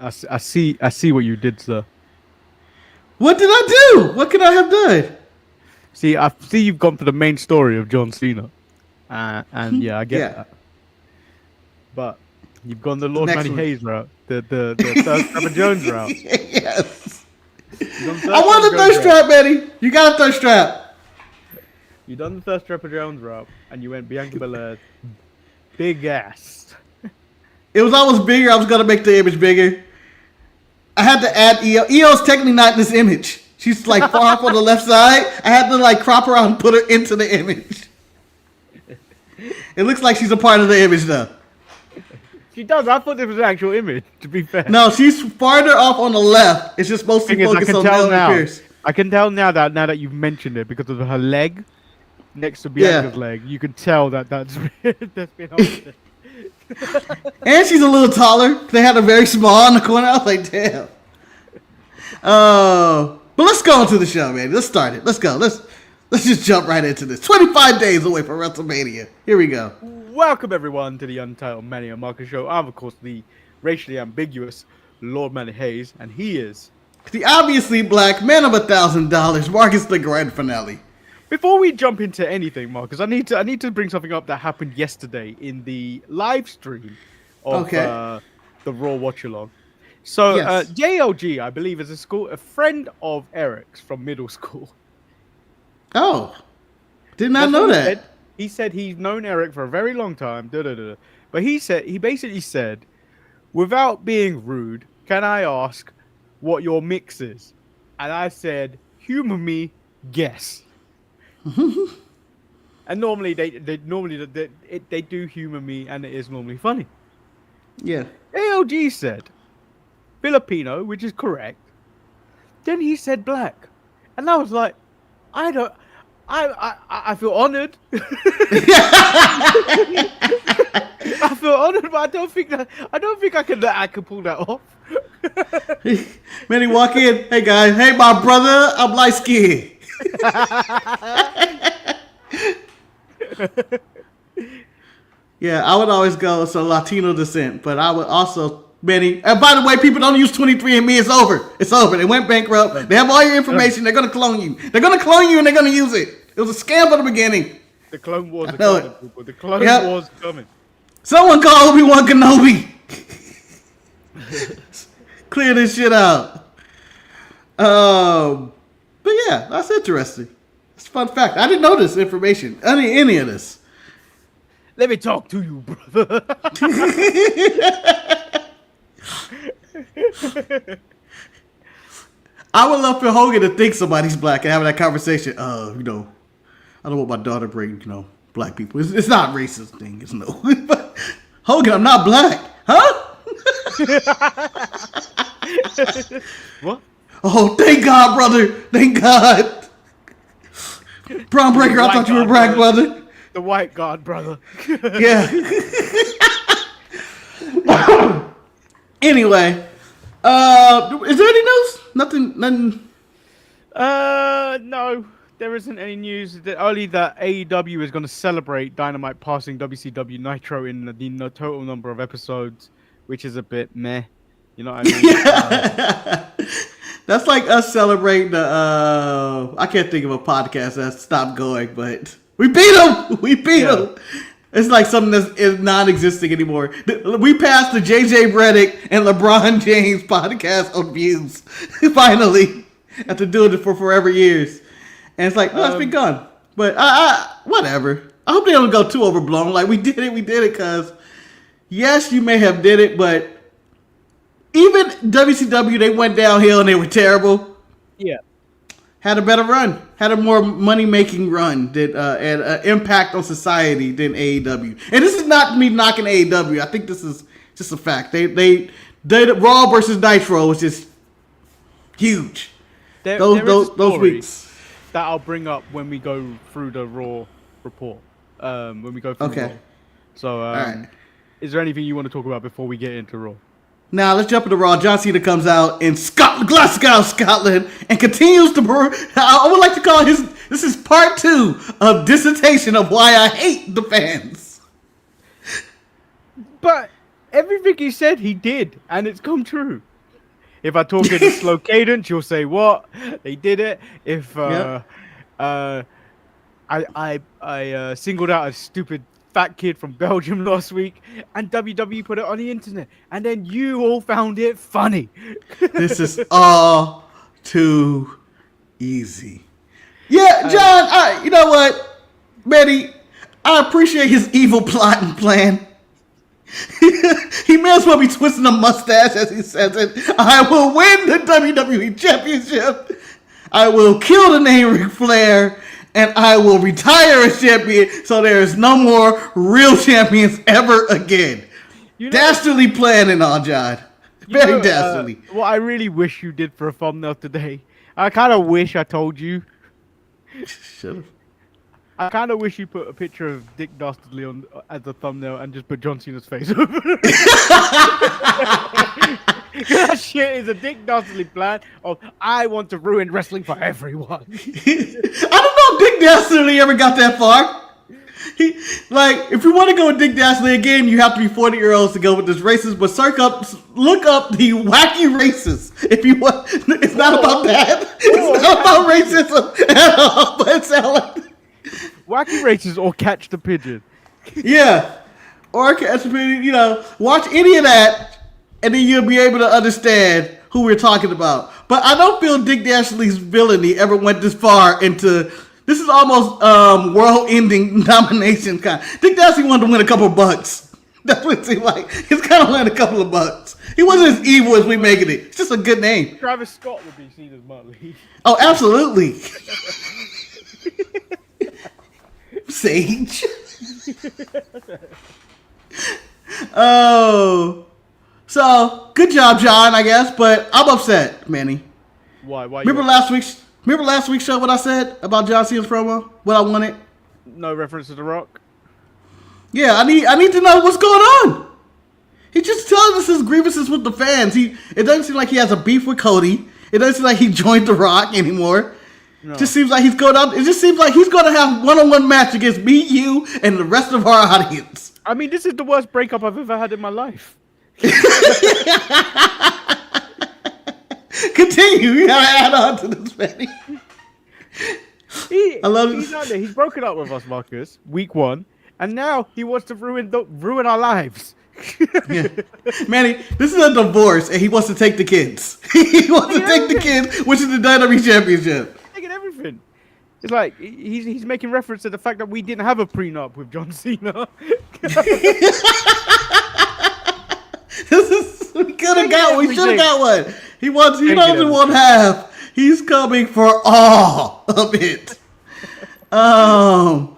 I see what you did, sir. What did I do? What could I have done? See, I see you've gone for the main story of John Cena, and yeah, I get Yeah. that. But you've gone the The Lord next Manny one. Hayes route, the Thirst Trapper Jones route. Yes. You've done I want the thirst Jones route. trap, Betty. You got a thirst trap. You done the Thirst Trapper Jones route, and you went Bianca Belair's big ass. It was almost bigger. I was gonna make the image bigger. I had to add EO. EO's technically not in this image. She's like far up on the left side. I had to like crop her out and put her into the image. It looks like she's a part of the image though. She does. I thought this was an actual image. To be fair. No, she's farther off on the left. It's just mostly Thing is, I focused can on tell Melanie now. Pierce. I can tell now that you've mentioned it because of her leg next to Bianca's leg. You can tell that's been altered. And she's a little taller. They had her very small in the corner. I was like, damn. Oh, but let's go into the show, man. Let's start it. Let's go. Let's just jump right into this. 25 days away from WrestleMania. Here we go. Welcome everyone to the Untitled Manny and Marcus Show. I'm of course the racially ambiguous Lord Manny Hayes, and he is The obviously black man of $1,000, Marcus the grand finale. Before we jump into anything, Marcus, I need to bring something up that happened yesterday in the live stream of the Raw Watch Along. So Yes. JLG, I believe, is a friend of Eric's from middle school. Oh, did not That's know what that. He said he's known Eric for a very long time. But he basically said, without being rude, can I ask what your mix is? And I said, humor me, guess. And normally they do humor me, and it is normally funny. Yeah. ALG said Filipino, which is correct. Then he said black, and I was like, I feel honored. I feel honored, but I don't think I can pull that off. Manny walk in. Hey guys. Hey my brother. I'm light skinned. Yeah, I would always go so Latino descent, but I would also Manny. And by the way, people don't use 23andMe. It's over. It's over. They went bankrupt. They have all your information. They're gonna clone you. They're gonna clone you and they're gonna use it. It was a scam from the beginning. The Clone Wars are know coming, it. people. The Clone Yep. Wars coming. Someone call Obi-Wan Kenobi. Clear this shit out. But yeah, that's interesting. It's a fun fact. I didn't know this information. Any of this. Let me talk to you, brother. I would love for Hogan to think somebody's black and have that conversation. I don't want my daughter to bring, black people. It's not a racist thing. It's no. But Hogan, I'm not black. Huh? What? Oh, thank God, brother. Thank God. Braun Breaker, I thought you were black, brother. The white god, brother. Yeah. Anyway, is there any news? Nothing. No, there isn't any news. Only that AEW is going to celebrate Dynamite passing WCW Nitro in the total number of episodes, which is a bit meh. You know what I mean? Yeah. That's like us celebrating the. I can't think of a podcast that stopped going, but we beat them. We beat them. It's like something that is non-existing anymore. We passed the JJ Redick and LeBron James podcast on views. Finally, after doing it for forever years, and it's like, no, it's been gone. But whatever. I hope they don't go too overblown. Like we did it, because yes, you may have did it, but even WCW, they went downhill and they were terrible. Yeah. Had a better run, had a more money-making run, and impact on society than AEW. And this is not me knocking AEW. I think this is just a fact. They Raw versus Nitro was just huge. Those weeks that I'll bring up when we go through the Raw report. When we go through Raw. So, right. Is there anything you want to talk about before we get into Raw? Now let's jump into Raw. John Cena comes out in Glasgow, Scotland, and continues to. I would like to call this is part 2 of dissertation of why I hate the fans. But everything he said, he did, and it's come true. If I talk in a slow cadence, you'll say what? They did it. If Yep. I singled out a stupid fat kid from Belgium last week, and WWE put it on the internet, and then you all found it funny. This is all too easy. Yeah, John. Um, You know what, Manny? I appreciate his evil plot and plan. He may as well be twisting a mustache as he says it. I will win the WWE Championship. I will kill the name Ric Flair. And I will retire as champion so there is no more real champions ever again. you know, Dastardly plan and all, John. Very dastardly. what I really wish you did for a thumbnail today. I kind of wish I told you. Should have. I kind of wish you put a picture of Dick Dastardly on as a thumbnail and just put John Cena's face over it. That shit is a Dick Dastardly plan of I want to ruin wrestling for everyone. I don't know if Dick Dastardly ever got that far. If you want to go with Dick Dastardly again, you have to be 40-year-olds to go with this racist. But look up the wacky racist. If you want, it's not about that. It's not about racism at all. But it sounds like Wacky races or catch the pigeon. yeah, or watch any of that, and then you'll be able to understand who we're talking about. But I don't feel Dick Dastardly's villainy ever went this far into. This is almost world-ending domination kind. Dick Dastardly wanted to win a couple of bucks. That's what it seemed like. He's kind of winning a couple of bucks. He wasn't as evil as we making it. It's just a good name. Travis Scott would be seen as Muttley. Oh, absolutely. Sage. Oh. So, good job, John, I guess, but I'm upset, Manny. Why? Remember last week's show what I said about John Cena's promo? What I wanted? No reference to The Rock? Yeah, I need to know what's going on. He just telling us his grievances with the fans. It doesn't seem like he has a beef with Cody. It doesn't seem like he joined The Rock anymore. No. It just seems like he's going out. It just seems like he's going to have one-on-one match against me, you, and the rest of our audience. I mean, this is the worst breakup I've ever had in my life. Continue. You gotta add on to this, Manny. I love He's it. out there. He's broken up with us, Marcus. Week 1, and now he wants to ruin our lives. Yeah. Manny, this is a divorce, and he wants to take the kids. He wants to take the kids, which is the WWE Championship. Taking everything. It's like he's making reference to the fact that we didn't have a prenup with John Cena. We could have got one. We should have got one. He doesn't want half. He's coming for all of it. But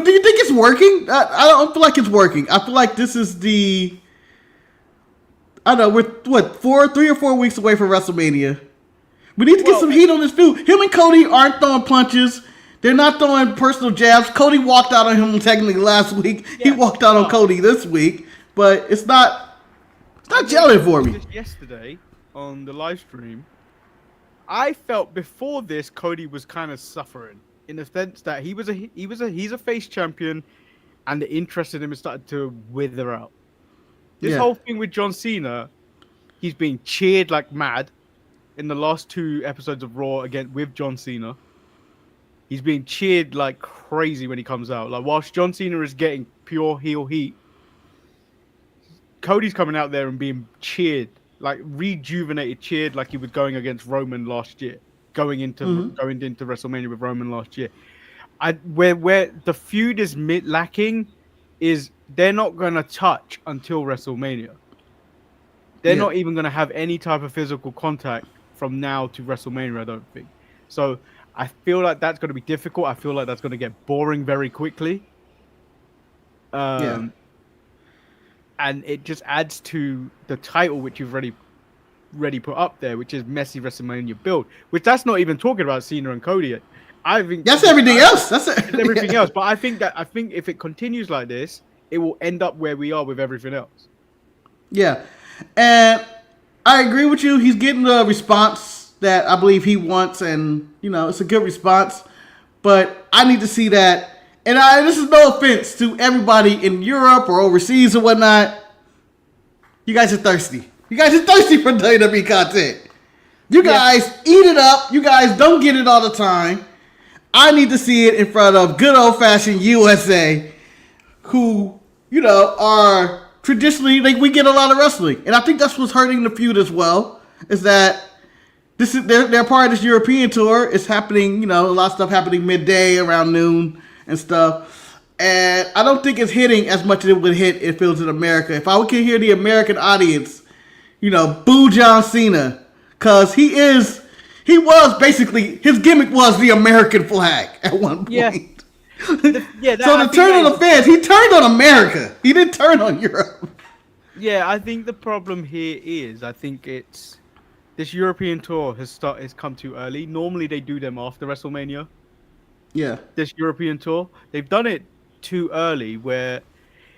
do you think it's working? I don't feel like it's working. I feel like this is I don't know, we're 3 or 4 weeks away from WrestleMania. We need to get some heat on this feud. Him and Cody aren't throwing punches. They're not throwing personal jabs. Cody walked out on him technically last week. Yeah. He walked out on Cody this week. But it's not gelling for me. Yesterday on the live stream, I felt before this Cody was kind of suffering in the sense that he's a face champion, and the interest in him has started to wither out. This whole thing with John Cena, he's being cheered like mad in the last 2 episodes of Raw again with John Cena. He's being cheered like crazy when he comes out. Like whilst John Cena is getting pure heel heat, Cody's coming out there and being cheered, like rejuvenated, cheered like he was going against Roman last year, going into WrestleMania with Roman last year. Where the feud is lacking is they're not gonna touch until WrestleMania. They're not even gonna have any type of physical contact from now to WrestleMania, I don't think. So I feel like that's gonna be difficult. I feel like that's gonna get boring very quickly. And it just adds to the title which you've already put up there, which is messy WrestleMania build. Which that's not even talking about Cena and Cody yet. I think that's everything else. That's everything else. But I think if it continues like this, it will end up where we are with everything else. Yeah, and I agree with you. He's getting the response that I believe he wants, and it's a good response. But I need to see that. And this is no offense to everybody in Europe or overseas or whatnot. You guys are thirsty. You guys are thirsty for WWE content. You Yeah. guys eat it up. You guys don't get it all the time. I need to see it in front of good old fashioned USA, who are traditionally like we get a lot of wrestling, and I think that's what's hurting the feud as well. Is that this is they're part of this European tour. It's happening, a lot of stuff happening midday around noon and stuff. And I don't think it's hitting as much as it would hit if it was in America. If I could hear the American audience, boo John Cena, because he was basically, his gimmick was the American flag at one point. Yeah. So the turn on the fans, he turned on America. He didn't turn on Europe. Yeah, I think the problem here is, I think it's this European tour has come too early. Normally they do them after WrestleMania. Yeah. This European tour, they've done it too early. Where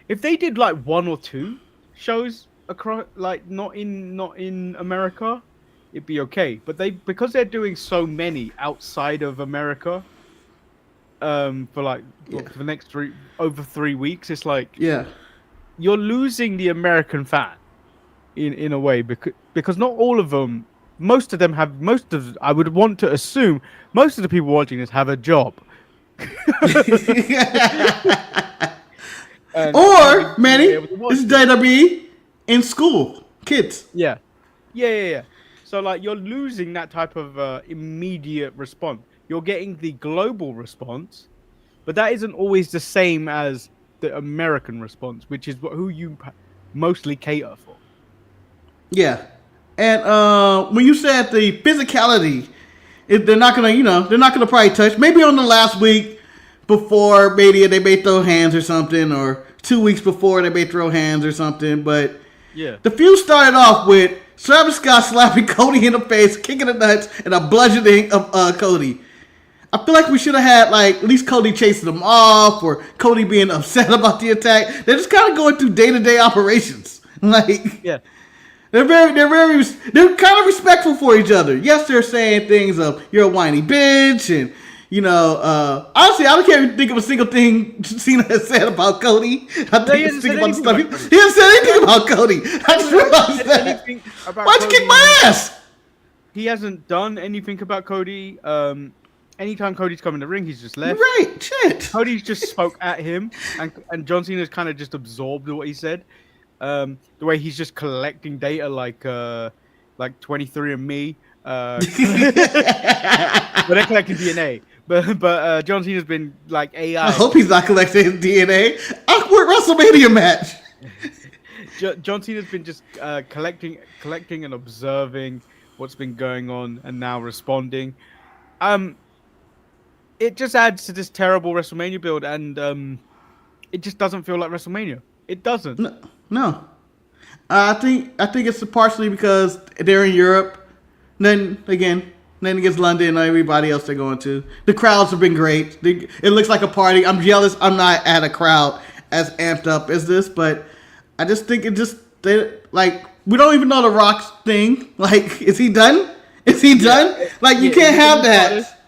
if they did like 1 or 2 shows across, like not in America, it'd be okay. But because they're doing so many outside of America, for the next over 3 weeks, it's like you're losing the American fan in a way, because not all of them, I would want to assume most of the people watching this have a job. Or Manny, this is WWE in school, kids. Yeah. So like you're losing that type of immediate response. You're getting the global response, but that isn't always the same as the American response, which is who you mostly cater for. Yeah, and when you said the physicality, they're not gonna probably touch. Maybe on the last week before Mania, they may throw hands or something, or 2 weeks before they may throw hands or something. But the feud started off with Travis Scott slapping Cody in the face, kicking the nuts, and a bludgeoning of Cody. I feel like we should have had at least Cody chasing him off, or Cody being upset about the attack. They're just kind of going through day-to-day operations. They're kind of respectful for each other. Yes, they're saying things of "you're a whiny bitch," and honestly, I can't think of a single thing Cena has said about Cody. I think he's thinking about the stuff. He hasn't said anything about Cody. I just realized that. Why'd you kick my ass? He hasn't done anything about Cody. Anytime Cody's come in the ring, he's just left. Right, shit. Cody just spoke at him, and John Cena's kind of just absorbed what he said. The way he's just collecting data like 23andMe. But they're collecting DNA. But John Cena's been like AI. I hope he's not collecting his DNA. Awkward WrestleMania match. John Cena's been just collecting and observing what's been going on, and now responding. It just adds to this terrible WrestleMania build, and it just doesn't feel like WrestleMania. It doesn't. No. I think it's partially because they're in Europe. Then against London and everybody else they're going to. The crowds have been great. It looks like a party. I'm jealous. I'm not at a crowd as amped up as this, but I just think we don't even know the Rock's thing. Like, is he done? Is he done? You can't have that.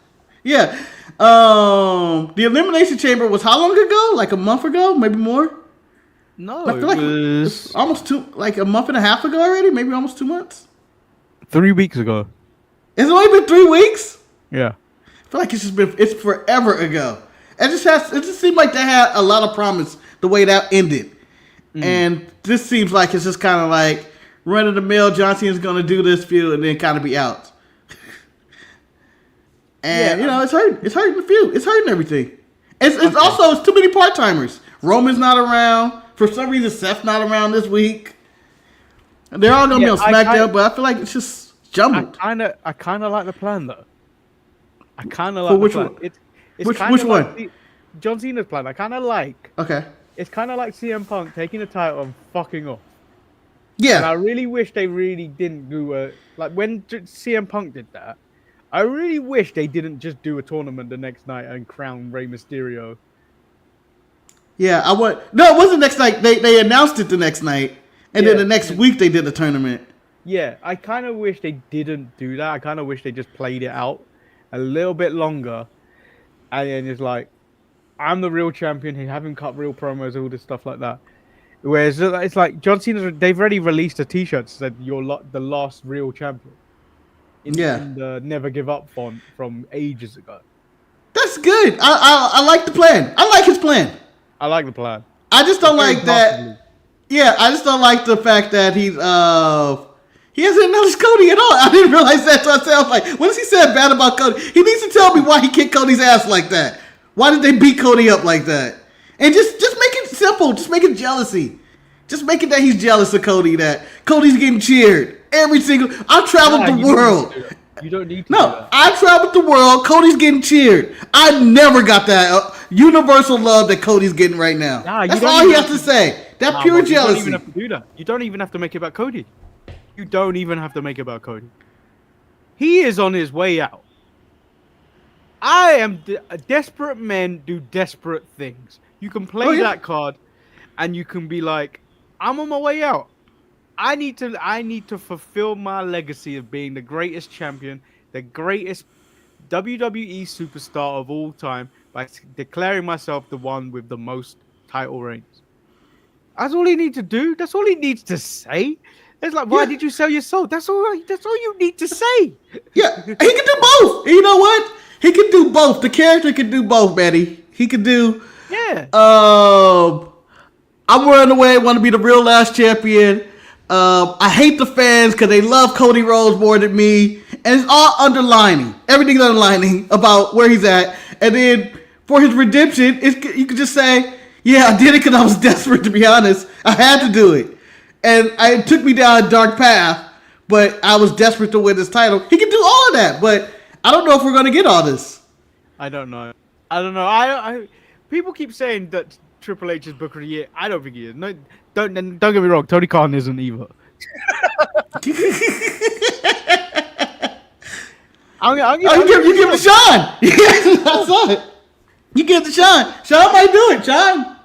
Yeah. The Elimination Chamber was how long ago? Like a month ago? Maybe more? No, I feel like it's almost a month and a half ago already? Maybe almost 2 months? 3 weeks ago. It's only been 3 weeks? Yeah. I feel like it's forever ago. It just seemed like they had a lot of promise the way that ended. And this seems like it's just kind of like run of the mill. John Cena's going to do this feud and then kind of be out. And it's hurting the feud. It's hurting everything. It's also too many part timers. Roman's not around. For some reason, Seth's not around this week. They're all gonna be on SmackDown, but I feel like it's just jumbled. I kind of like the plan though. I kind of like which the plan. one? It's which one? John Cena's plan. I kind of like. Okay. It's kind of like CM Punk taking the title and fucking off. Yeah. And I really wish they really didn't do when CM Punk did that. I really wish they didn't just do a tournament the next night and crown Rey Mysterio. Yeah, No, it wasn't next night. They announced it the next night, and then the next week they did the tournament. Yeah, I kind of wish they didn't do that. I kind of wish they just played it out a little bit longer, and then it's like, I'm the real champion. Have him cut real promos, all this stuff like that. Whereas it's like John Cena, they've already released a T-shirt that said "You're the last real champion" Yeah, in the Never Give Up font from ages ago. that's good. I like the plan. I like his plan. I like the plan. I just It's don't very like that. masterfully. Yeah, I just don't like the fact that he hasn't acknowledged Cody at all. I didn't realize that till I said, I was like, what has he said bad about Cody? He needs to tell me why he kicked Cody's ass like that. Why did they beat Cody up like that? And just make it simple. Just make it jealousy. Just make it that he's jealous of Cody. That Cody's getting cheered every single. I've traveled the world. You don't need to do No, that. I traveled the world. Cody's getting cheered. I never got that universal love that Cody's getting right now. Nah, That's all he has to say. That Nah, pure bro, you don't jealousy. even have to do that. You don't even have to make it about Cody. You don't even have to make it about Cody. He is on his way out. I am desperate men do desperate things. You can play that card, and you can be like, "I'm on my way out. I need to fulfill my legacy of being the greatest champion, the greatest WWE superstar of all time by declaring myself the one with the most title reigns." That's all he needs to do. That's all he needs to say. It's like, why did you sell your soul? That's all. That's all you need to say. Yeah, he can do both. And you know what? He can do both. The character can do both, Betty. He can do. Yeah. I'm running away. Want to be the real last champion. I hate the fans because they love Cody Rhodes more than me, and it's all underlining. Everything's underlining about where he's at, and then for his redemption, you could just say, "Yeah, I did it because I was desperate. To be honest, I had to do it, and it took me down a dark path, but I was desperate to win this title." He can do all of that, but I don't know if we're going to get all this. I don't know. I people keep saying that Triple H is Booker of the Year. I don't think he is. No, don't get me wrong. Tony Khan isn't either. You give it to Sean. I saw it. You give it to Sean. Sean might do it. Sean.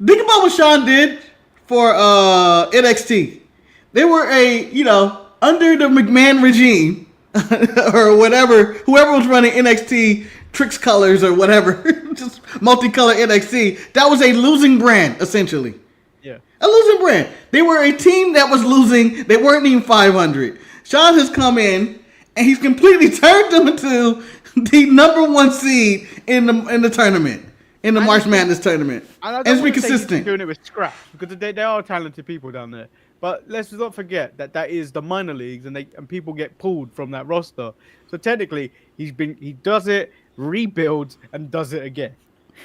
Think about what Sean did for NXT. They were under the McMahon regime or whatever, whoever was running NXT Tricks Colors or whatever, just multicolor NXT. That was a losing brand, essentially. Yeah. A losing brand. They were a team that was losing. They weren't even 500. Sean has come in and he's completely turned them into the number one seed in the tournament, in the March Madness tournament. And it's been consistent. Doing it with scraps because they are talented people down there. But let's not forget that is the minor leagues, and people get pulled from that roster. So technically, he does it, rebuilds, and does it again.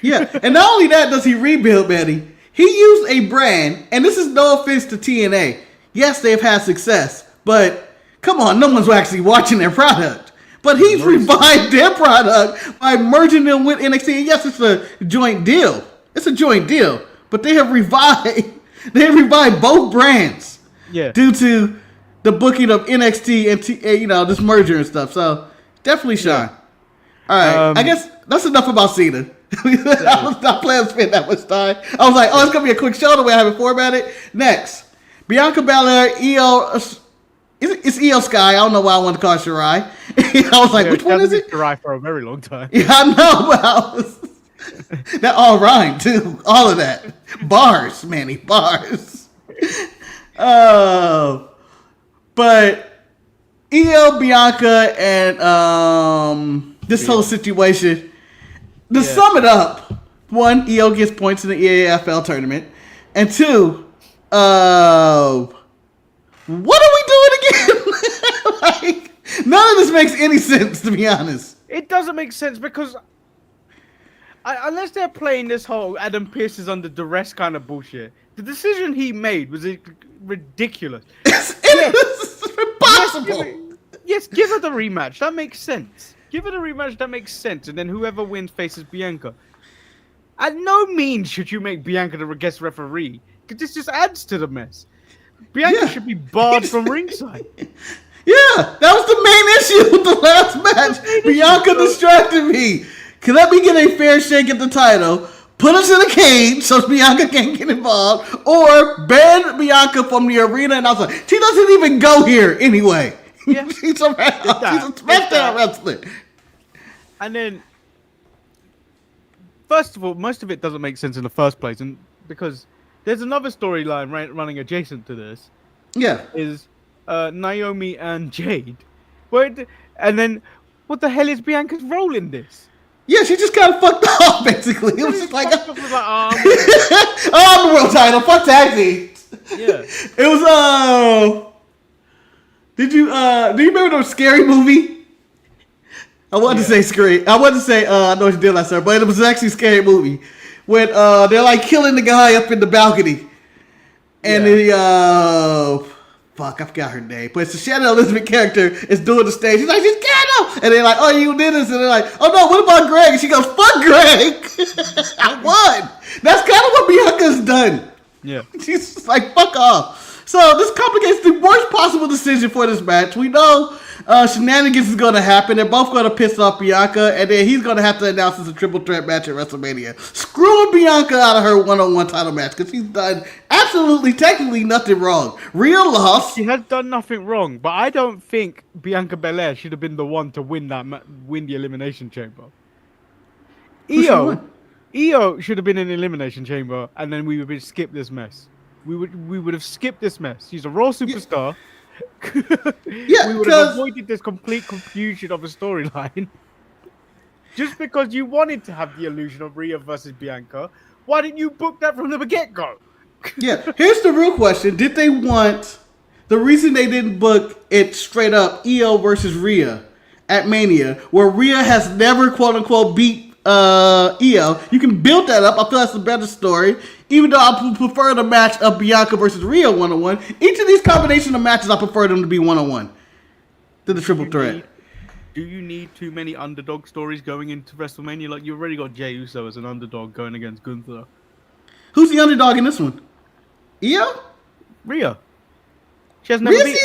Yeah, and not only that does he rebuild, Betty. He used a brand, and this is no offense to TNA. Yes, they've had success, but come on, no one's actually watching their product. But he's revived their product by merging them with NXT. And yes, it's a joint deal. It's a joint deal, but they have revived. They revived both brands, due to the booking of NXT and this merger and stuff. So definitely Sean. All right, I guess that's enough about Cena. I was not planning to spend that much time. I was like, it's gonna be a quick show the way I have it formatted. Next, Bianca Belair, It's Io Sky. I don't know why I wanted to call it Shirai. I was like, which one is it? Shirai for a very long time. Yeah, I know, but that all rhymed too. All of that. Bars, Manny, bars. But Io, Bianca, and this whole situation. To sum it up, one, Io gets points in the EAFL tournament, and two, what are we doing again? Like, none of this makes any sense, to be honest. It doesn't make sense because unless they're playing this whole Adam Pearce is under duress kind of bullshit, the decision he made was ridiculous. It's impossible. Yes, give her the rematch. That makes sense. Give her the rematch. That makes sense. And then whoever wins faces Bianca. At no means should you make Bianca the guest referee, because this just adds to the mess. Bianca should be barred from ringside. Yeah, that was the main issue with the last match. Bianca distracted me. Let me get a fair shake at the title, put us in a cage so Bianca can't get involved, or ban Bianca from the arena. And I was like, she doesn't even go here anyway. Yeah. she's a SmackDown wrestler. And then, first of all, most of it doesn't make sense in the first place, and because There's another storyline running adjacent to this. Yeah. Is Naomi and Jade. But and then what the hell is Bianca's role in this? Yeah, she just kind of fucked off, basically. It was just like, Fucked off with like, I'm the world title. Fuck tag team. yeah. It was, do you remember the Scary Movie? I wanted to say scary. I wanted to say, I know what you did last summer, but it was actually a scary movie. When, they're like killing the guy up in the balcony. And fuck, I forgot her name. But it's the Shannon Elizabeth character is doing the stage. She's like, she's Shannon! And they're like, oh, you did this? And they're like, oh no, what about Greg? And she goes, fuck Greg! I won! That's kind of what Bianca's done. Yeah. She's just like, fuck off. So this complicates the worst possible decision for this match. We know shenanigans is going to happen. They're both going to piss off Bianca, and then he's going to have to announce it's a triple threat match at WrestleMania. Screwing Bianca out of her one-on-one title match because she's done absolutely, technically nothing wrong. Real loss. She has done nothing wrong, but I don't think Bianca Belair should have been the one to win the Elimination Chamber. Io should have been in the Elimination Chamber, and then we would skip this mess. We would have skipped this mess. She's a Raw superstar. Yeah, we would have avoided this complete confusion of a storyline. Just because you wanted to have the illusion of Rhea versus Bianca, why didn't you book that from the get-go? Yeah, here's the real question. Did they want... The reason they didn't book it straight up, Io versus Rhea at Mania, where Rhea has never, quote-unquote, beat Io. You can build that up. I feel that's a better story. Even though I prefer the match of Bianca versus Rhea one-on-one, each of these combination of matches, I prefer them to be one-on-one to the triple threat. Do you need too many underdog stories going into WrestleMania? Like, you've already got Jey Uso as an underdog going against Gunther. Who's the underdog in this one? Io? Rhea. She has never beat.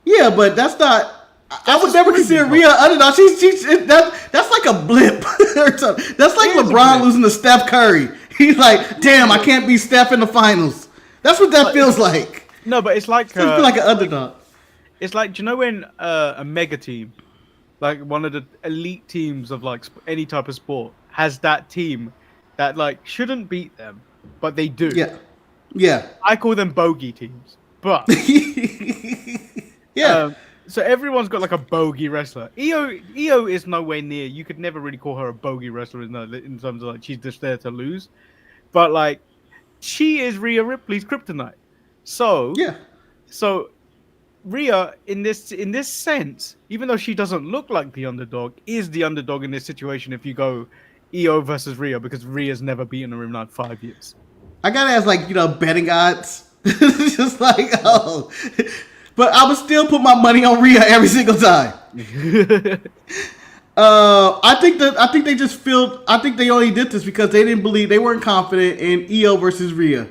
Yeah, but that's not... I would never consider Rhea underdog. That's like a blip or something. That's like LeBron losing to Steph Curry. He's like, damn, I can't beat Steph in the finals. That's what that feels like. No, but it's like... It feels like an underdog. It's like, do you know when a mega team, like one of the elite teams of like any type of sport, has that team that like shouldn't beat them, but they do? Yeah. I call them bogey teams. But... yeah. So everyone's got like a bogey wrestler. Io is nowhere near. You could never really call her a bogey wrestler in terms of like she's just there to lose. But like she is Rhea Ripley's kryptonite. So Rhea in this sense, even though she doesn't look like the underdog, is the underdog in this situation if you go Io versus Rhea, because Rhea's never beaten her in like 5 years. I gotta ask, like, betting odds. Just like, oh. But I would still put my money on Rhea every single time. I think they only did this because they they weren't confident in Io versus Rhea.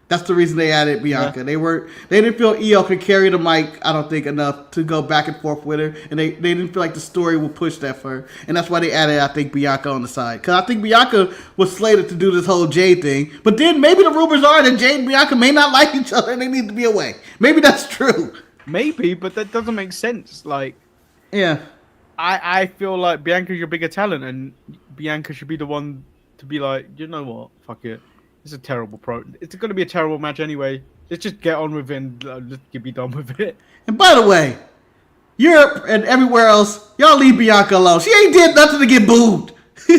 That's the reason they added Bianca. Yeah. They didn't feel Io could carry the mic, I don't think, enough to go back and forth with her. And they didn't feel like the story would push that for her. And that's why they added, I think, Bianca on the side. Because I think Bianca was slated to do this whole Jade thing. But then maybe the rumors are that Jade and Bianca may not like each other and they need to be away. Maybe that's true. Maybe, but that doesn't make sense. Like, yeah. I feel like Bianca's your bigger talent and Bianca should be the one to be like, you know what? Fuck it. It's a terrible It's going to be a terrible match anyway. Let's just get on with it and let's be done with it. And by the way, Europe and everywhere else, y'all leave Bianca alone. She ain't did nothing to get booed.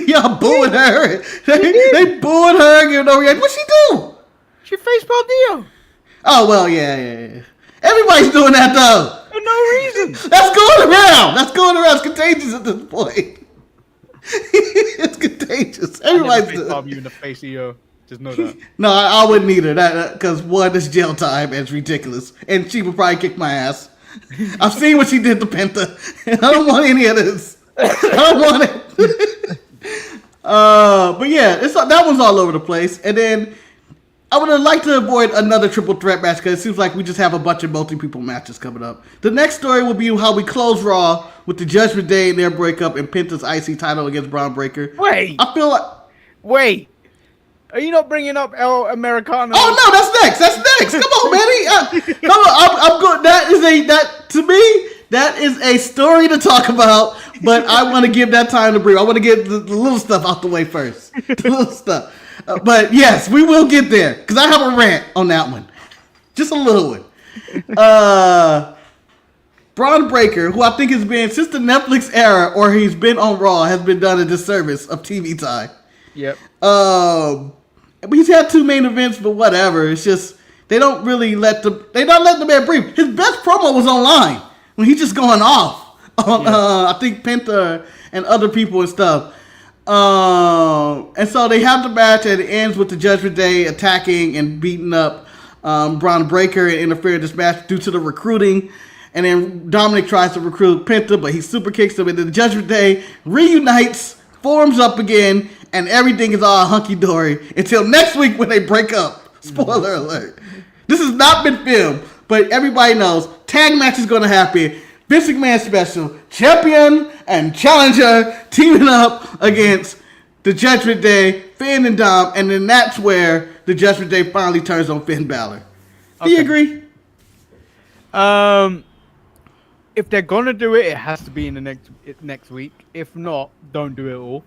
Y'all booing her. They booing her. You know, what'd she do? She facepalmed Io. Oh, well, yeah. Everybody's doing that, though. For no reason. That's going around. It's contagious at this point. It's contagious. Everybody's doing it. Facepalm you in the face, Io. Just know that. No, I wouldn't either. Because one, it's jail time and it's ridiculous. And she would probably kick my ass. I've seen what she did to Penta. And I don't want any of this. I don't want it. But yeah, that one's all over the place. And then I would have liked to avoid another triple threat match because it seems like we just have a bunch of multi-people matches coming up. The next story will be how we close Raw with the Judgment Day and their breakup and Penta's IC title against Braun Breaker. Wait. I feel like... Wait. Are you not bringing up El Americano? Oh no, that's next. Come on, Manny. Come on, I'm good. To me, that is a story to talk about But I want to give that time to breathe. I want to get the little stuff out the way first. The little stuff. But yes, we will get there because I have a rant on that one. Just a little one. Braun Breaker, who I think has been since the Netflix era, or he's been on Raw, has been done a disservice of TV time. Yep. He's had 2 main events, but whatever. It's just they don't really let the man breathe. His best promo was online when he's just going off on I think Penta and other people and stuff. And so they have the match and it ends with the Judgment Day attacking and beating up Braun Breaker and interfering in this match due to the recruiting. And then Dominic tries to recruit Penta, but he super kicks him. And then the Judgment Day reunites, forms up again, and everything is all hunky-dory until next week when they break up. Spoiler alert. This has not been filmed, but everybody knows tag match is going to happen. Vince McMahon special, champion and challenger teaming up against the Judgment Day, Finn and Dom, and then that's where the Judgment Day finally turns on Finn Balor. Do you agree? If they're gonna do it, it has to be in the next week. If not, don't do it all.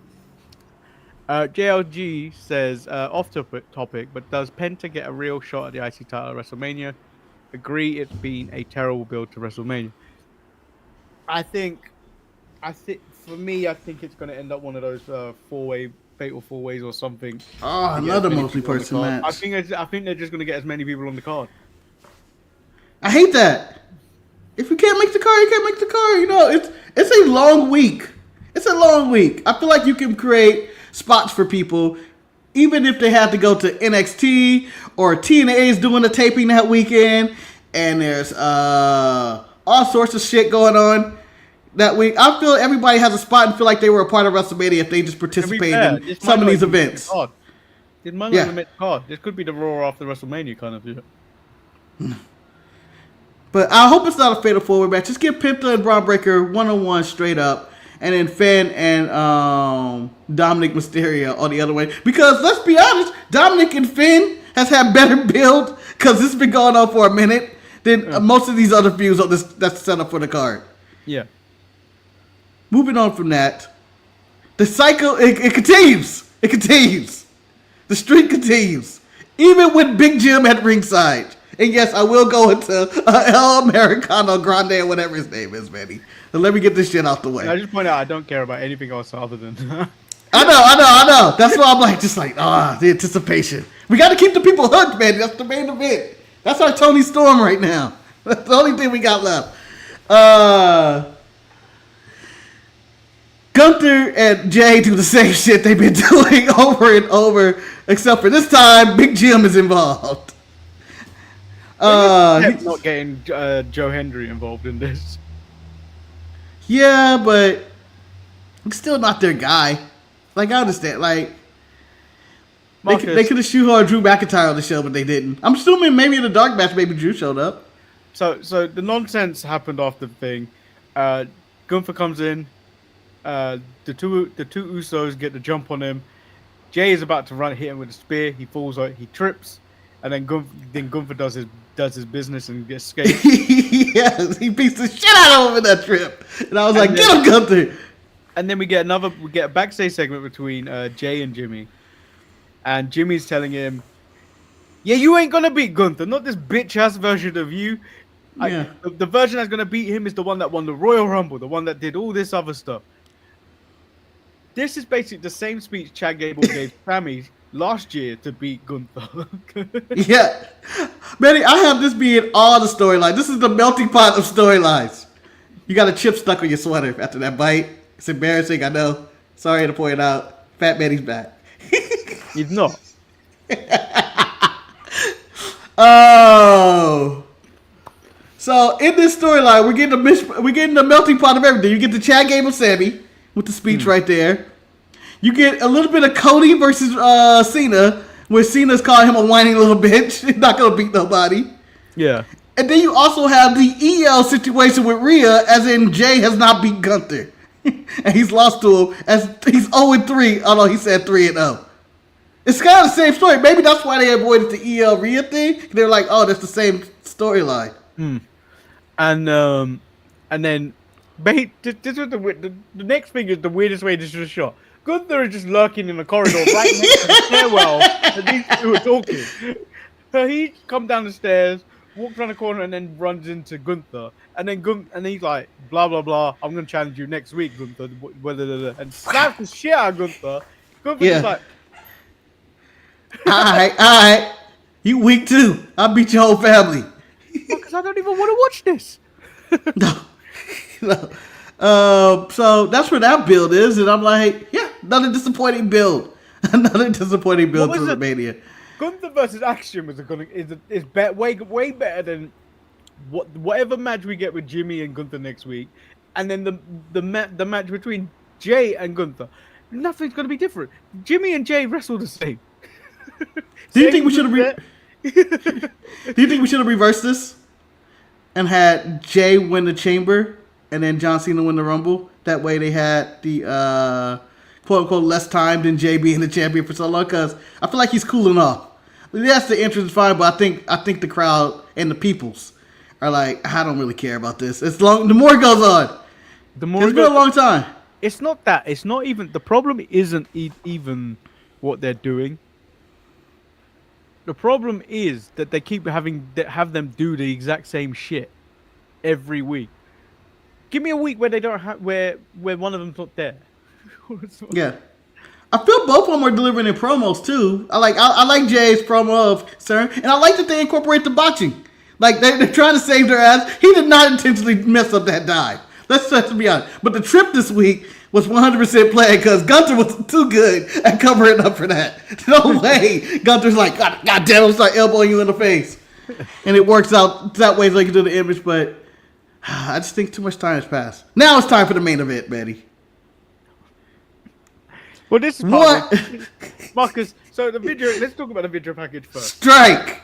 JLG says, off topic, but does Penta get a real shot at the IC title at WrestleMania? Agree, it's been a terrible build to WrestleMania. I think for me, I think it's gonna end up one of those fatal 4-ways or something. Oh, another multi-person match. I think they're just gonna get as many people on the card. I hate that. If you can't make the card, you can't make the card. You know, it's a long week. It's a long week. I feel like you can create spots for people, even if they have to go to NXT or TNA is doing a taping that weekend, and there's all sorts of shit going on that week. I feel everybody has a spot and feel like they were a part of WrestleMania if they just participated in some of these events. Did Manny make the card? This could be the Raw after WrestleMania kind of deal. But I hope it's not a fatal 4-way match. Just give Penta and Braun Breaker 1-on-1 straight up. And then Finn and Dominic Mysterio on the other way. Because let's be honest, Dominic and Finn has had better build because this has been going on for a minute than most of these other feuds on that's set up for the card. Yeah. Moving on from that, the cycle, it continues. It continues. The streak continues. Even with Big Jim at ringside. And yes, I will go into El Americano Grande or whatever his name is, Manny. So let me get this shit out the way. I just point out I don't care about anything else other than. I know. That's why I'm like, the anticipation. We got to keep the people hooked, man. That's the main event. That's our Tony Storm right now. That's the only thing we got left. Gunther and Jay do the same shit they've been doing over and over, except for this time, Big Jim is involved. He's not getting Joe Hendry involved in this. Yeah, but he's still not their guy. Like, I understand. Like, they could have shoehorned Drew McIntyre on the show, but they didn't. I'm assuming maybe in the dark match, maybe Drew showed up. So the nonsense happened after the thing. Gunther comes in. The two Usos get the jump on him. Jay is about to hit him with a spear. He falls out. He trips. And then Gunther does his business and escapes. Yes, he beats the shit out of him in that trip. And I was like, get him, Gunther. And then we get a backstage segment between Jay and Jimmy. And Jimmy's telling him, yeah, you ain't gonna beat Gunther, not this bitch ass version of you. Yeah. The version that's gonna beat him is the one that won the Royal Rumble, the one that did all this other stuff. This is basically the same speech Chad Gable gave Sammy last year to beat Gunther. Yeah. Manny, I have this being all the storyline. This is the melting pot of storylines. You got a chip stuck on your sweater after that bite. It's embarrassing, I know. Sorry to point it out. Fat Manny's back. He's not. Oh. So in this storyline, we're getting the melting pot of everything. You get the Chad Gable Sammy with the speech right there. You get a little bit of Cody versus Cena, where Cena's calling him a whining little bitch. He's not going to beat nobody. Yeah. And then you also have the EL situation with Rhea, as in Jay has not beat Gunther. And he's lost to him, as he's 0-3, although he said 3-0. It's kind of the same story. Maybe that's why they avoided the EL Rhea thing. They're like, oh, that's the same storyline. And then This was the next thing is the weirdest way this was shot. Gunther is just lurking in the corridor right next to the stairwell, and these two are talking. So he come down the stairs, walks around the corner, and then runs into Gunther. And then he's like, blah blah blah. I'm gonna challenge you next week, Gunther. And slaps the shit out of Gunther. Gunther's just like, all right. You weak too. I'll beat your whole family. because I don't even want to watch this. No. So that's where that build is, and I'm like, yeah, another disappointing build. Another disappointing build to WrestleMania. Gunther versus Action is way better than whatever match we get with Jimmy and Gunther next week, and then the match between Jay and Gunther. Nothing's gonna be different. Jimmy and Jay wrestle the same. Do you think we should have? Do you think we should have reversed this and had Jay win the Chamber and then John Cena win the Rumble? That way they had the quote unquote less time than Jay being the champion for so long. Because I feel like he's cooling off. Yes, the entrance is fine, but I think the crowd and the peoples are like, I don't really care about this. It's long. The more it goes on, it's been a long time. It's not that. It's not even. The problem isn't even what they're doing. The problem is that they keep have them do the exact same shit every week. Give me a week where they don't have where one of them's not there. Yeah, I feel both of them are delivering their promos too. I like Jay's promo of Sir, and I like that they incorporate the botching. Like they're trying to save their ass. He did not intentionally mess up that dive. Let's be honest. But the trip this week was 100% planned because Gunther was too good at covering up for that. No way. Gunther's like, God damn, I'm start elbowing you in the face. And it works out that way so you can do the image, but I just think too much time has passed. Now it's time for the main event, Betty. Well, this is what? Marcus, so the video, let's talk about the video package first. Strike.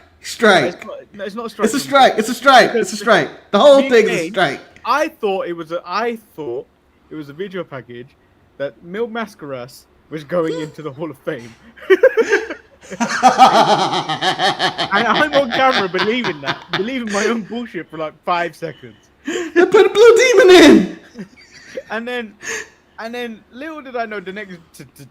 No, it's not a strike. It's a strike. It's a strike. The whole thing is a strike. I thought it was a video package that Mil Mascaras was going into the Hall of Fame. And I'm on camera believing my own bullshit for like 5 seconds. They put a blue demon in. And then little did I know the next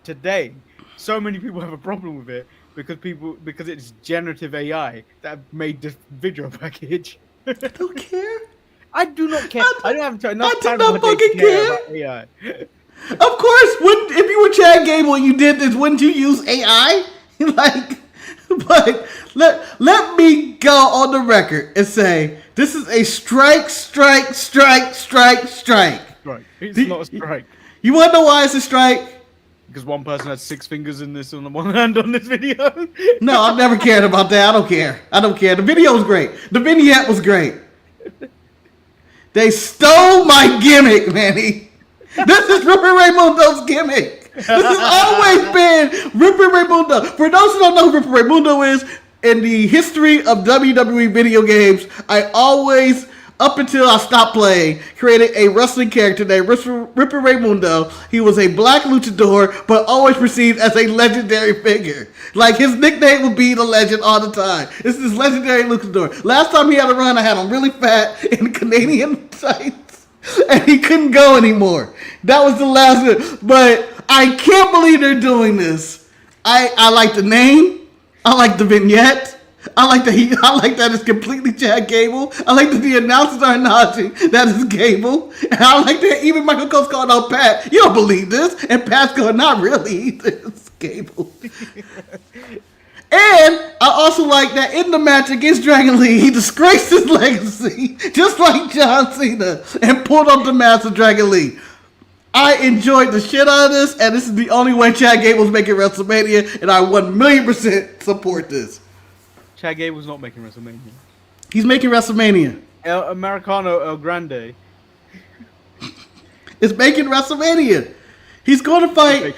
today, so many people have a problem with it because it's generative AI that made this video package. I don't care. I do not care. I don't have enough I do time not fucking care about AI. Of course, if you were Chad Gable and you did this, wouldn't you use AI? But let me go on the record and say this is a strike. Strike. It's not a strike. You want to know why it's a strike? Because one person had 6 fingers in this on the one hand on this video. No, I've never cared about that. I don't care. The video was great. The vignette was great. They stole my gimmick, Manny. This is Ripper Raymundo's gimmick. This has always been Ripper Raymundo. For those who don't know who Ripper Raymundo is, in the history of WWE video games, I always, up until I stopped playing, created a wrestling character named Ripper Raymundo. He was a black luchador, but always perceived as a legendary figure. Like, his nickname would be the legend all the time. This is legendary luchador. Last time he had a run, I had him really fat in Canadian tights, and he couldn't go anymore. That was the last one. But I can't believe they're doing this. I like the name. I like the vignette. I like that it's completely Chad Gable. I like that the announcers are acknowledging that it's Gable. And I like that even Michael Cole's calling out Pat. You don't believe this. And Pat's going, not really. It's Gable. And I also like that in the match against Dragon Lee, he disgraced his legacy, just like John Cena, and pulled up the mask of Dragon Lee. I enjoyed the shit out of this, and this is the only way Chad Gable's making WrestleMania, and I 1,000,000% support this. Chad Gable's not making WrestleMania. He's making WrestleMania. Americano El Grande is making WrestleMania. He's going to fight.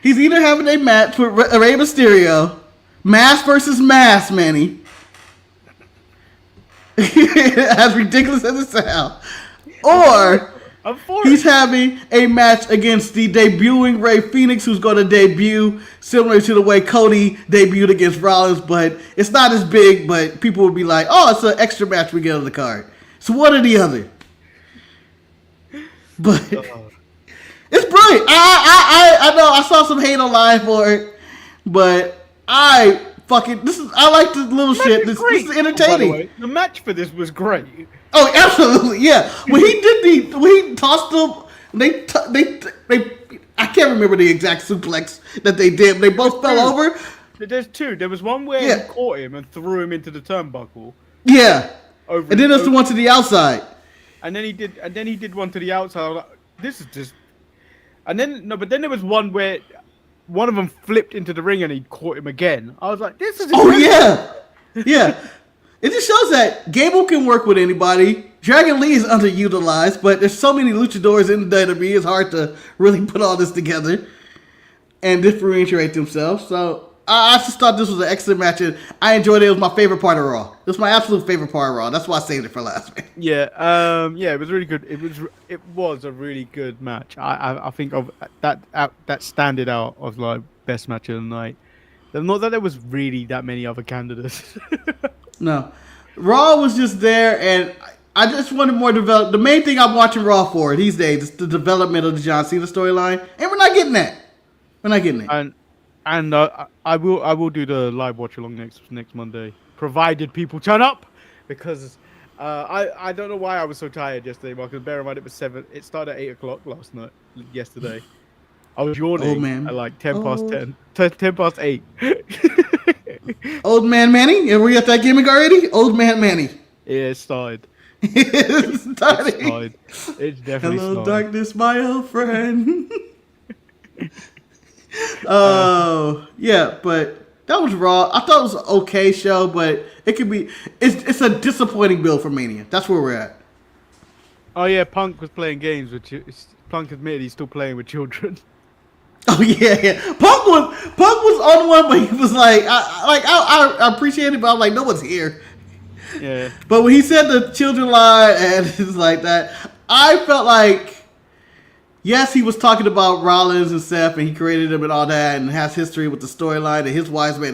He's either having a match with Rey Mysterio, mask versus mask, Manny. As ridiculous as it sounds. Or he's having a match against the debuting Rey Fenix, who's going to debut similar to the way Cody debuted against Rollins, but it's not as big, but people would be like, oh, it's an extra match we get on the card. So one or the other. But Oh. it's brilliant. I know I saw some hate online for it, but I like this little The match shit. was This great. is Oh, by the entertaining. way, the match for this was great. Oh, absolutely, yeah. When he tossed them, they I can't remember the exact suplex that they did. They both fell over. There's two. There was one where he Yeah, caught him and threw him into the turnbuckle yeah. over And his then there's the over, one to the outside. and then he did one to the outside. I was like, this is just. And then no, but then there was one where one of them flipped into the ring and he caught him again. I was like, this is Oh impressive. yeah, yeah. It just shows that Gable can work with anybody. Dragon Lee is underutilized, but there's so many luchadors in the WWE. It's hard to really put all this together and differentiate themselves. So I just thought this was an excellent match, and I enjoyed it. It was my favorite part of Raw. It was my absolute favorite part of Raw. That's why I saved it for last week. Yeah, it was really good. It was a really good match. I think of that standing out as like best match of the night. Not that there was really that many other candidates. No, Raw was just there, and I just wanted more develop. The main thing I'm watching Raw for these days is the development of the John Cena storyline, and we're not getting that. We're not getting it. And I will do the live watch along next Monday, provided people turn up, because I don't know why I was so tired yesterday. Because bear in mind it started at 8 o'clock yesterday. I was yawning Old man. at like 10 past Old. 10 past 8. Old man Manny, are we at that gimmick already? Old man Manny. Yeah, it started. It's It starting. started. It's definitely Hello, started. darkness, my old friend. Oh, yeah, but that was Raw. I thought it was an okay show, but it could be. It's a disappointing build for Mania. That's where we're at. Oh yeah, Punk was playing games with Punk admitted he's still playing with children. Oh yeah. Punk was on one, but he was like, I appreciate it, but I'm like, no one's here. Yeah. But when he said the children line and it's like that, I felt like, yes, he was talking about Rollins and Seth, and he created them and all that, and has history with the storyline and his wise man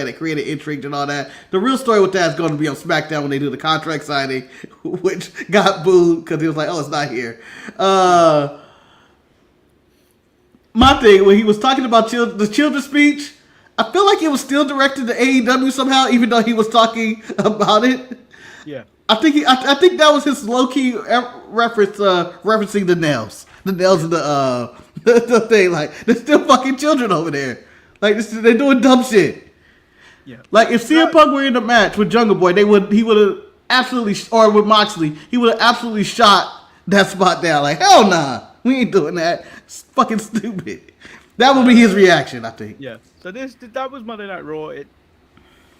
that created intrigue and all that. The real story with that is going to be on SmackDown when they do the contract signing, which got booed because he was like, oh, it's not here. My thing, when he was talking about the children's speech, I feel like it was still directed to AEW somehow, even though he was talking about it. Yeah. I think that was his low key referencing the nails in the thing. Like there's still fucking children over there. Like they're doing dumb shit. Yeah. Like if CM Punk were in the match with Jungle Boy, he would have absolutely, or with Moxley, he would have absolutely shot that spot down. Like hell nah, we ain't doing that. It's fucking stupid. That would be his reaction, I think. Yeah. So that was Monday Night Raw.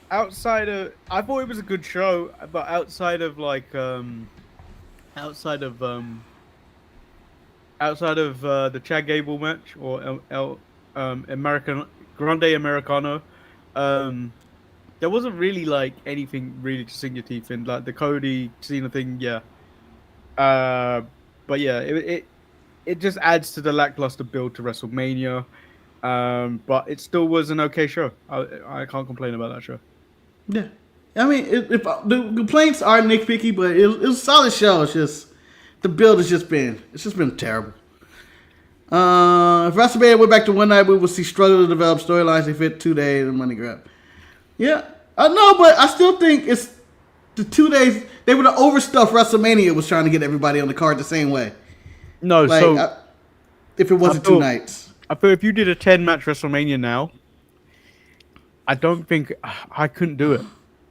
I thought it was a good show, but outside of the Chad Gable match or American Grande Americano, there wasn't really like anything really to sink your teeth in. Like the Cody Cena thing, yeah. But yeah, it just adds to the lackluster build to WrestleMania. But it still was an okay show. I can't complain about that show. Yeah, I mean, if the complaints are nitpicky, but it was a solid show. It's just the build has just been terrible. If WrestleMania went back to one night, we would see struggle to develop storylines. They fit 2 days and money grab. Yeah, I know, but I still think it's the 2 days. They would have overstuffed WrestleMania. Was trying to get everybody on the card the same way. No, Like, if it wasn't 2 nights. I feel if you did a 10-match WrestleMania now, I don't think I couldn't do it.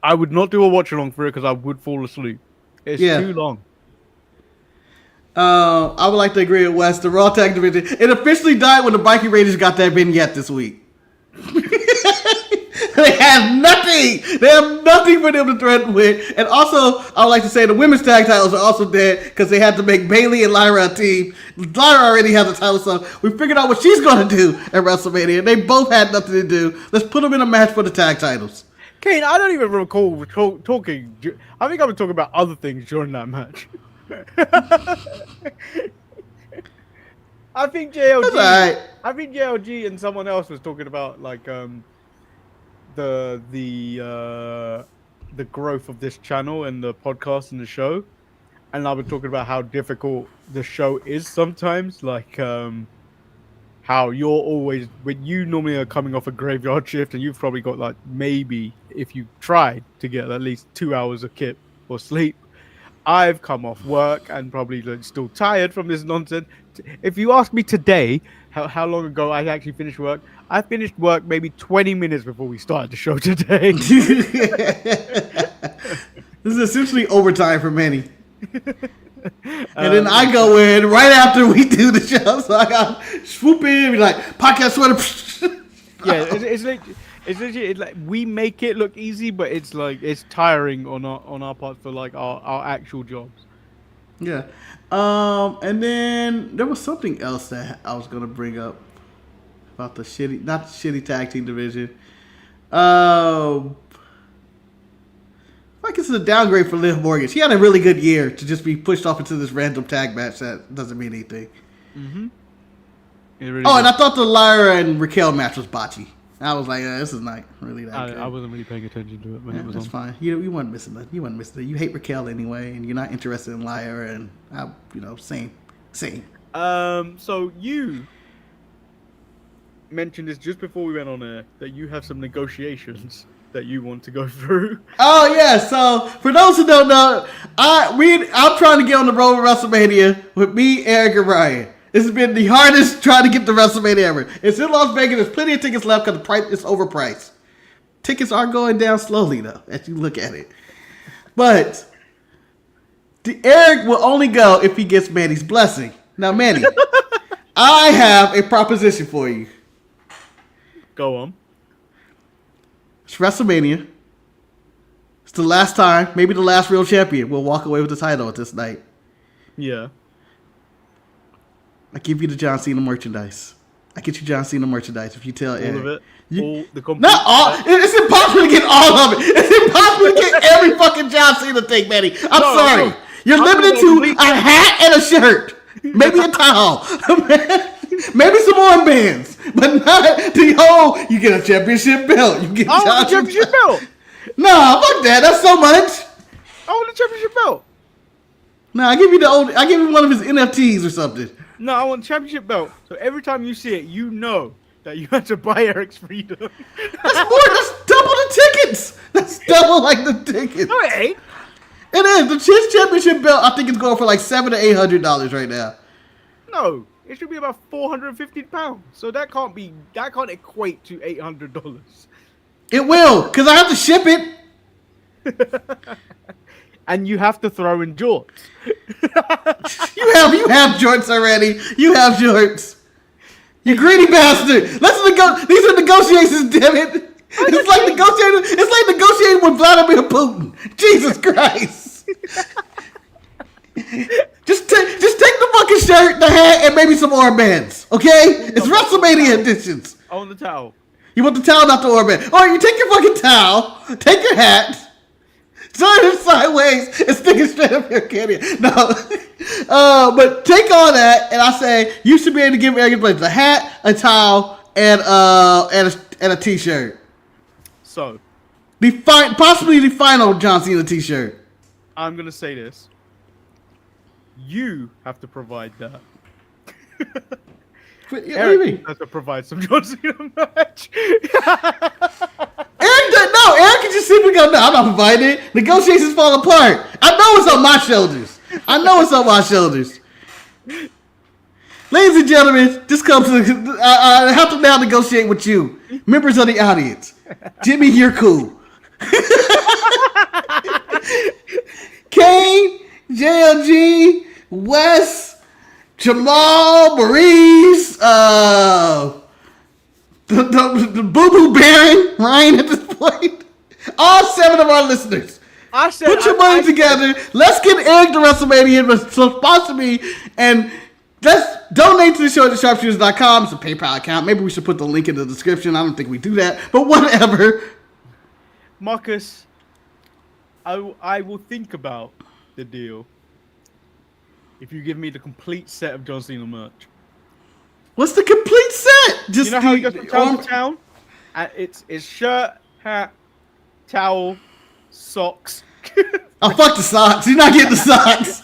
I would not do a watch along for it because I would fall asleep. It's too long. I would like to agree with Wes. The Raw Tag Division, it officially died when the Viking Raiders got that vignette this week. They have nothing. They have nothing for them to threaten with. And also, I would like to say the women's tag titles are also dead because they had to make Bayley and Lyra a team. Lyra already has a title, so we figured out what she's going to do at WrestleMania. They both had nothing to do. Let's put them in a match for the tag titles. Kane, I don't even recall talking. I think I was talking about other things during that match. I think JLG. That's all right. I think JLG and someone else was talking about like the growth of this channel and the podcast and the show. and I've been talking about how difficult the show is sometimes. Like, how you're always when you normally are coming off a graveyard shift, and you've probably got like maybe if you tried to get at least 2 hours of kip or sleep. I've come off work and probably like, still tired from this nonsense. If you ask me today how long ago I actually finished work, I finished work maybe 20 minutes before we started the show today. This is essentially overtime for Manny. And then I go in right after we do the show, so I got swoop in, be like podcast sweater. Yeah, it's literally like we make it look easy, but it's like it's tiring on our part for like our actual jobs. Yeah. And then there was something else that I was gonna bring up about the not the shitty tag team division. Like it's a downgrade for Liv Morgan. She had a really good year to just be pushed off into this random tag match that doesn't mean anything. Mm-hmm. And I thought the Lyra and Raquel match was botchy. I was like, this is not really that good. I wasn't really paying attention to it when it was that's on. fine. You weren't missing that. You weren't missing it. You hate Raquel anyway, and you're not interested in Lyra, and same. So you mentioned this just before we went on air that you have some negotiations that you want to go through. Oh yeah. So for those who don't know, I'm trying to get on the road to WrestleMania with me, Eric, and Ryan. This has been the hardest trying to get to WrestleMania ever. It's in Las Vegas. There's plenty of tickets left because the price is overpriced. Tickets are going down slowly though, as you look at it. But Eric will only go if he gets Manny's blessing. Now, Manny, I have a proposition for you. Go on. It's WrestleMania. It's the last time, maybe the last real champion will walk away with the title at this night. Yeah. I give you the John Cena merchandise. I get you John Cena merchandise if you tell Eric. All of it? Not all. It's impossible to get all of it. It's impossible to get every fucking John Cena thing, Manny. I'm sorry. You're limited to a hat and a shirt. Maybe a towel. Maybe some armbands. But not the whole, you get a championship belt. You get I want a championship belt. Nah, fuck that. That's so much. I want a championship belt. Nah, I give you one of his NFTs or something. No, I want a championship belt. So every time you see it, you know that you had to buy Eric's freedom. That's double the tickets. That's double like the tickets. No, it ain't. It is. The Chase Championship belt, I think it's going for like $700 to $800 right now. No, it should be about £450. So that can't equate to $800. It will, because I have to ship it. And you have to throw in jorts. You have jorts already. You have jorts. You greedy bastard. These are negotiations, damn it. It's like negotiating with Vladimir Putin. Jesus Christ. Just take the fucking shirt, the hat, and maybe some armbands. Okay? It's WrestleMania editions. I want the towel. You want the towel, not the armband. Or you take your fucking towel, take your hat, turn it sideways, and stick it straight up your canyon. No. But take all that, and I say you should be able to give Eric a hat, a towel, and a t-shirt. So, possibly the final John Cena t-shirt. I'm gonna say this. You have to provide that. Eric has to provide some John Cena merch. Eric can just simply go, no, I'm not providing it. Negotiations fall apart. I know it's on my shoulders. Ladies and gentlemen, this comes to, I have to now negotiate with you, members of the audience. Jimmy, you're cool. Kane, JLG, Wes, Jamal, Maurice, the Boo-Boo Baron, Ryan at this point. All 7 of our listeners. Put your money together. Let's get Eric to WrestleMania. It's supposed to be. And let's donate to the show at thesharpshooters.com. It's a PayPal account. Maybe we should put the link in the description. I don't think we do that. But whatever. Marcus, I will think about the deal if you give me the complete set of John Cena merch. What's the complete set? Just you know how he goes from town to town? It's shirt, hat, towel, socks. Oh, fuck the socks. You're not getting the socks.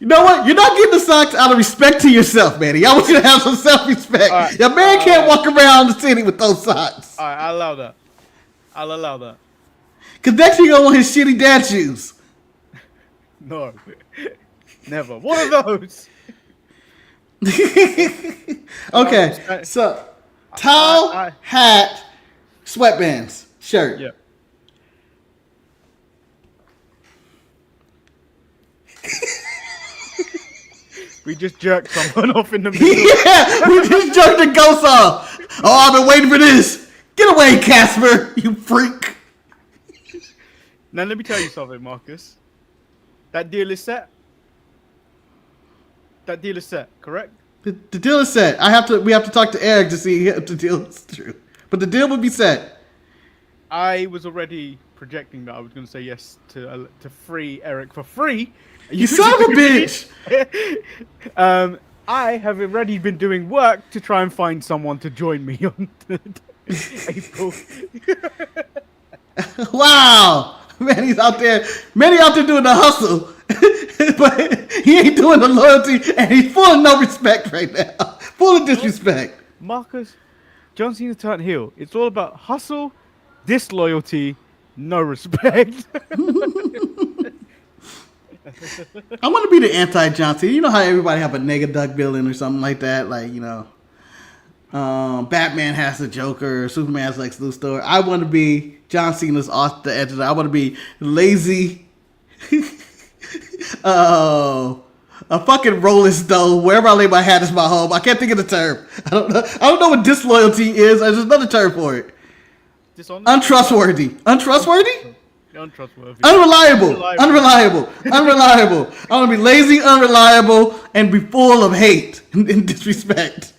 You know what? You're not getting the socks out of respect to yourself, Manny. I want you to have some self-respect. Right. Your man can't walk around the city with those socks. All right, I'll allow that. I'll allow that. Because next you're going to want his shitty dad shoes. No. Never. What are those? Okay, so towel, hat, sweatbands, shirt. Yeah. We just jerked someone off in the middle. Yeah, we just jerked the ghost off. Oh, I've been waiting for this. Get away, Casper, you freak. Now let me tell you something, Marcus. That deal is set. That deal is set, correct? The deal is set. We have to talk to Eric to see if the deal is true. But the deal will be set. I was already projecting that I was going to say yes to free Eric for free. You son of a bitch! I have already been doing work to try and find someone to join me on April. Wow! Manny's out there. Manny out there doing the hustle. But he ain't doing the loyalty, and he's full of no respect right now. Full of disrespect. Marcus, John Cena turned heel. It's all about hustle, disloyalty, no respect. I want to be the anti-John Cena. You know how everybody have a nigga duck villain or something like that? Like, you know, Batman has the Joker, Superman has Lex Luthor. I want to be John Cena's off the edge of that. I want to be lazy. A fucking rolling stone. Wherever I lay my hat is my home. I can't think of the term. I don't know what disloyalty is. There's another term for it. Untrustworthy. Untrustworthy? Untrustworthy. Unreliable. I want to be lazy, unreliable, and be full of hate and disrespect.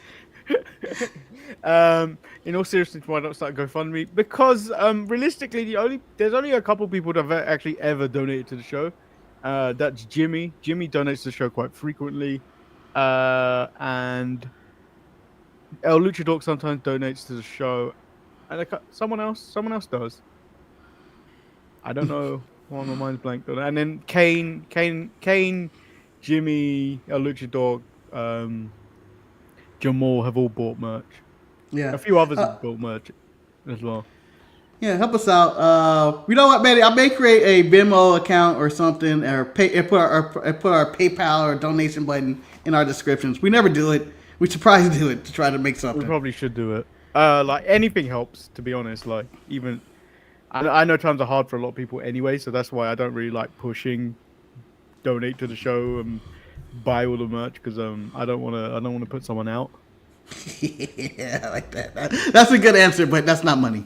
In all seriousness, why not start GoFundMe? Because realistically, there's only a couple people that have actually ever donated to the show. That's Jimmy. Jimmy donates to the show quite frequently, and El Luchador sometimes donates to the show, and someone else does. I don't know why my mind's blank. And then Kane, Jimmy, El Luchador, Jamal have all bought merch. Yeah, a few others have bought merch as well. Yeah, help us out. You know what, Manny? I may create a Venmo account or something, or put our PayPal or donation button in our descriptions. We never do it. We should probably do it to try to make something. We probably should do it. Like anything helps, to be honest. Like even, I know times are hard for a lot of people anyway, so that's why I don't really like pushing donate to the show and buy all the merch because I don't want to put someone out. Yeah, I like that. That's a good answer, but that's not money.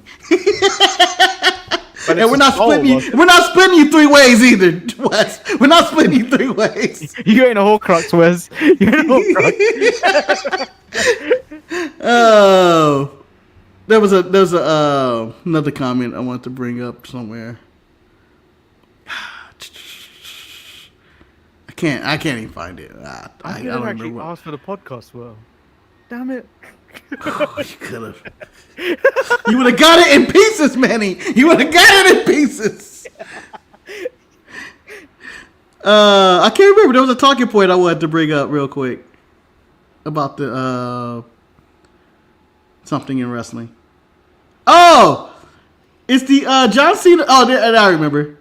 But and we're not splitting you three ways either, Wes. We're not splitting you three ways. You ain't a Horcrux, Wes. You ain't a Horcrux. Oh, there was another comment I wanted to bring up somewhere. I can't even find it. I didn't actually ask for the podcast. Well, damn it. Oh, you could have. You would have got it in pieces, Manny. You would have got it in pieces. I can't remember. There was a talking point I wanted to bring up real quick about the something in wrestling. Oh, it's the John Cena. Oh, I remember.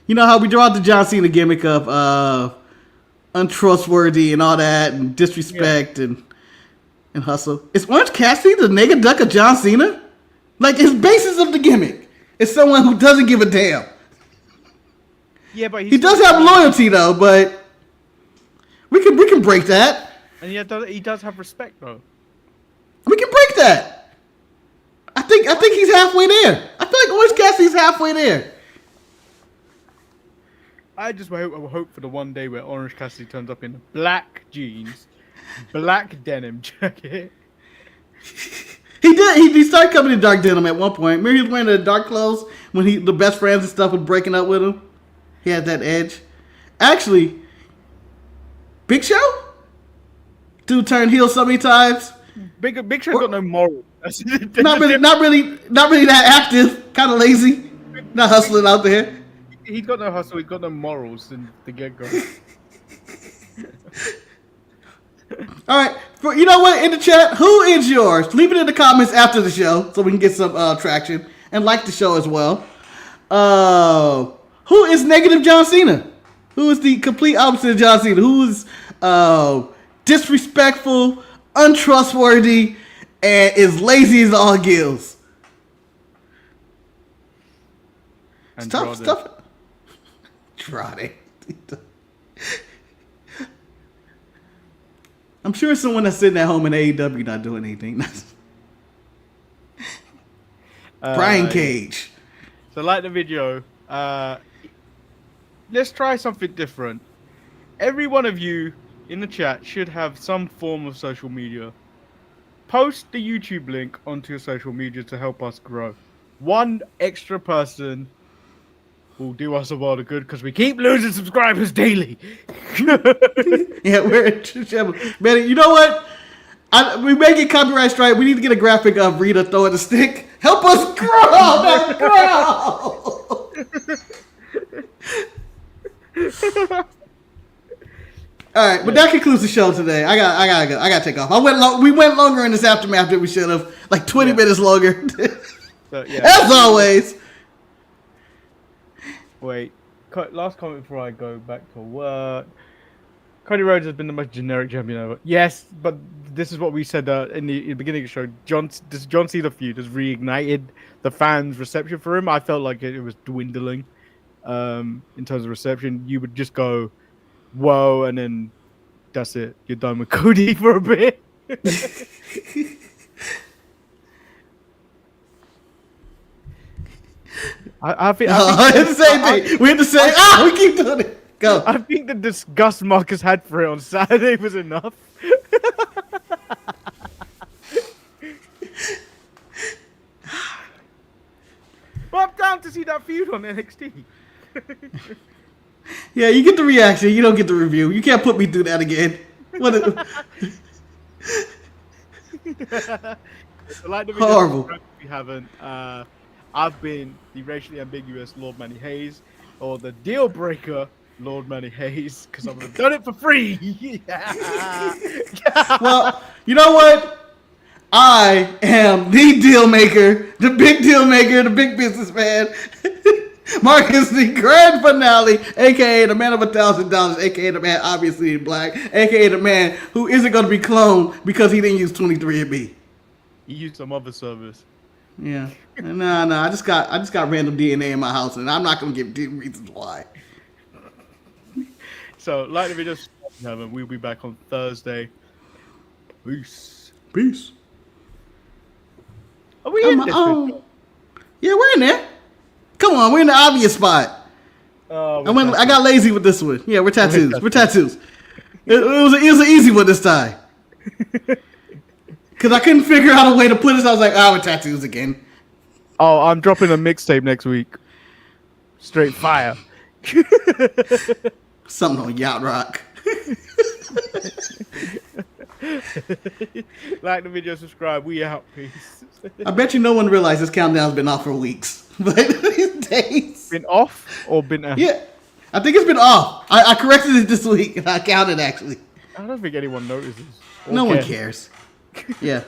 You know how we draw out the John Cena gimmick of untrustworthy and all that, and disrespect and hustle. Is Orange Cassidy the nigga duck of John Cena? Like, his basis of the gimmick is someone who doesn't give a damn. Yeah, but he does have loyalty though, but we can break that. And he does have respect though. We can break that. I think he's halfway there. I feel like Orange Cassidy's halfway there. I just hope for the one day where Orange Cassidy turns up in black jeans, black denim jacket. He did. He started coming in dark denim at one point. Remember he was wearing the dark clothes when the best friends and stuff was breaking up with him. He had that edge. Actually, Big Show, dude turned heel so many times. Big Show's got no moral. Not really that active. Kind of lazy. Not hustling out there. He's got no hustle. He's got no morals since the get go. All right, you know what? In the chat, who is yours? Leave it in the comments after the show so we can get some traction, and like the show as well. Who is negative John Cena? Who is the complete opposite of John Cena? Who is disrespectful, untrustworthy, and is lazy as all gills? And Stuff. Trotty. I'm sure someone that's sitting at home in AEW not doing anything. Brian Cage. So like the video. Let's try something different. Every one of you in the chat should have some form of social media. Post the YouTube link onto your social media to help us grow. One extra person will do us a world of good because we keep losing subscribers daily. Yeah, we're man. You know what? We may get copyright strike. We need to get a graphic of Rita throwing the stick. Help us grow, grow. All right, but that concludes the show today. I gotta go. I gotta take off. We went longer in this aftermath than we should have, like 20 minutes longer. So, yeah. As always. Wait, last comment before I go back to work. Cody Rhodes has been the most generic champion ever. Yes, but this is what we said in the beginning of the show. This John Cena feud has reignited the fans' reception for him. I felt like it was dwindling in terms of reception. You would just go, whoa, and then that's it. You're done with Cody for a bit. I think the same thing. We had to say, we keep doing it. Go. I think the disgust Marcus had for it on Saturday was enough. But I'm down to see that feud on NXT. Yeah, you get the reaction. You don't get the review. You can't put me through that again. What? Like the video, horrible. If you haven't, I've been the racially ambiguous Lord Manny Hayes, or the deal breaker Lord Manny Hayes, because I've done it for free. Well, you know what? I am the deal maker, the big deal maker, the big businessman. Marcus, the grand finale, aka the man of $1,000, aka the man obviously in black, aka the man who isn't going to be cloned because he didn't use 23andMe. He used some other service. Yeah, no, I just got random DNA in my house, and I'm not going to give reasons why. So, like the video, we'll be back on Thursday. Peace. Are we in this? Yeah, we're in there. Come on, we're in the obvious spot. I got lazy with this one. Yeah, we're tattoos. We're tattoos. It was an easy one this time. Because I couldn't figure out a way to put this. I was like, we're tattoos again. Oh, I'm dropping a mixtape next week. Straight fire. Something on Yacht Rock. Like the video, subscribe. We out. Peace. I bet you no one realized this countdown's been off for weeks. But these days. Been off or been out? Yeah. I think it's been off. I corrected it this week and I counted actually. I don't think anyone notices. No one cares. Yeah.